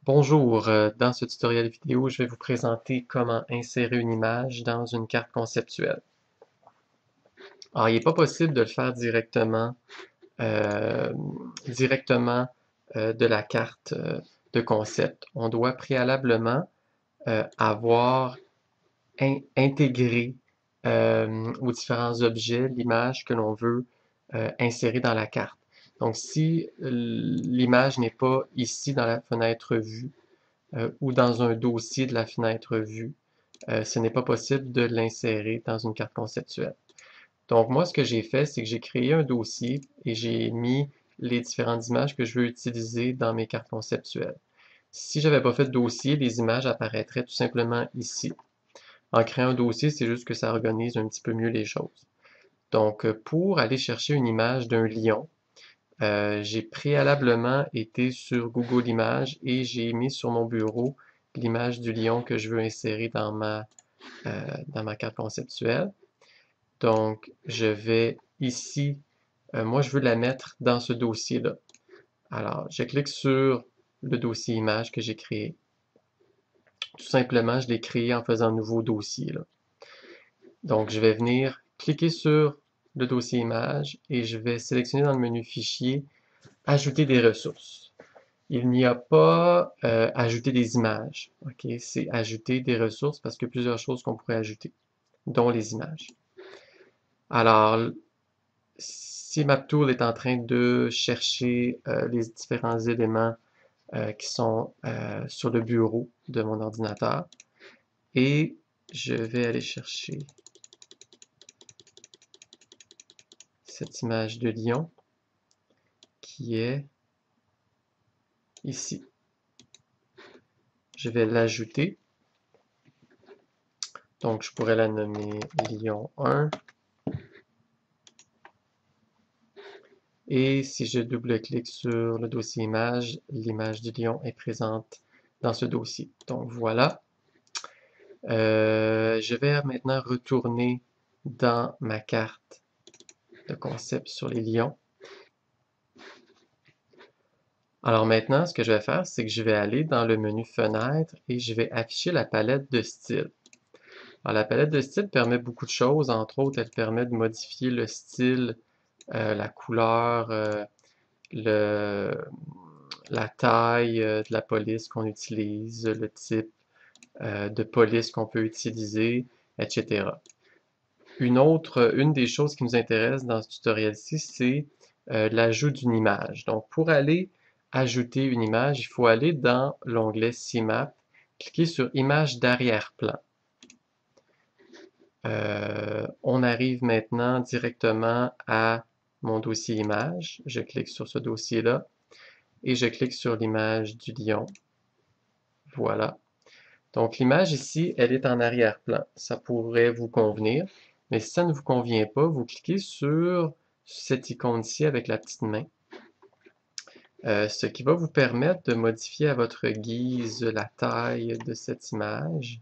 Bonjour, dans ce tutoriel vidéo, je vais vous présenter comment insérer une image dans une carte conceptuelle. Alors, il n'est pas possible de le faire euh, directement de la carte de concept. On doit préalablement avoir intégré aux différents objets l'image que l'on veut insérer dans la carte. Donc, si l'image n'est pas ici dans la fenêtre vue, ou dans un dossier de la fenêtre vue, ce n'est pas possible de l'insérer dans une carte conceptuelle. Donc moi, ce que j'ai fait, c'est que j'ai créé un dossier et j'ai mis les différentes images que je veux utiliser dans mes cartes conceptuelles. Si j'avais pas fait de dossier, les images apparaîtraient tout simplement ici. En créant un dossier, c'est juste que ça organise un petit peu mieux les choses. Donc, pour aller chercher une image d'un lion, j'ai préalablement été sur Google Images et j'ai mis sur mon bureau l'image du lion que je veux insérer dans ma carte conceptuelle. Donc, je vais ici, moi je veux la mettre dans ce dossier-là. Alors, je clique sur le dossier image que j'ai créé. Tout simplement, je l'ai créé en faisant un nouveau dossier, là. Donc, je vais venir cliquer sur le dossier image et je vais sélectionner dans le menu fichier ajouter des ressources. Il n'y a pas ajouter des images, ok? C'est ajouter des ressources parce qu'il y a plusieurs choses qu'on pourrait ajouter, dont les images. Alors, si MapTool est en train de chercher les différents éléments qui sont sur le bureau de mon ordinateur, et je vais aller chercher cette image de lion qui est ici. Je vais l'ajouter. Donc, je pourrais la nommer lion 1. Et si je double-clique sur le dossier image, l'image du lion est présente dans ce dossier. Donc voilà. Je vais maintenant retourner dans ma carte de concept sur les lions. Alors maintenant, ce que je vais faire, c'est que je vais aller dans le menu Fenêtre et je vais afficher la palette de style. Alors la palette de style permet beaucoup de choses. Entre autres, elle permet de modifier le style, la couleur, le, la taille de la police qu'on utilise, le type de police qu'on peut utiliser, etc. Une des choses qui nous intéresse dans ce tutoriel-ci, c'est l'ajout d'une image. Donc, pour aller ajouter une image, il faut aller dans l'onglet CMap, cliquer sur Image d'arrière-plan. On arrive maintenant directement à mon dossier image. Je clique sur ce dossier-là et je clique sur l'image du lion. Voilà. Donc l'image ici, elle est en arrière-plan. Ça pourrait vous convenir, mais si ça ne vous convient pas, vous cliquez sur cette icône-ci avec la petite main, ce qui va vous permettre de modifier à votre guise la taille de cette image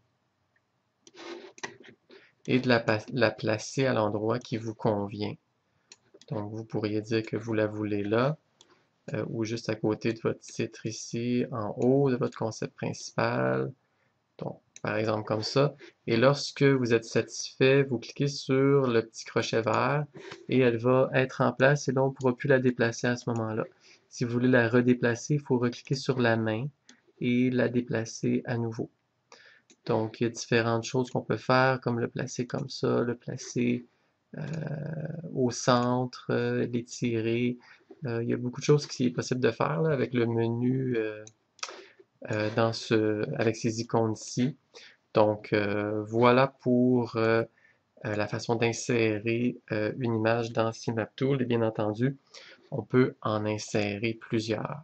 et de la placer à l'endroit qui vous convient. Donc vous pourriez dire que vous la voulez là, ou juste à côté de votre titre ici, en haut de votre concept principal. Donc, par exemple comme ça. Et lorsque vous êtes satisfait, vous cliquez sur le petit crochet vert et elle va être en place et là, on ne pourra plus la déplacer à ce moment-là. Si vous voulez la redéplacer, il faut recliquer sur la main et la déplacer à nouveau. Donc, il y a différentes choses qu'on peut faire, comme le placer comme ça, le placer euh, au centre, l'étirer. Il y a beaucoup de choses qui est possible de faire là, avec le menu avec ces icônes-ci. Donc, voilà pour la façon d'insérer une image dans CMapTool. Et bien entendu, on peut en insérer plusieurs.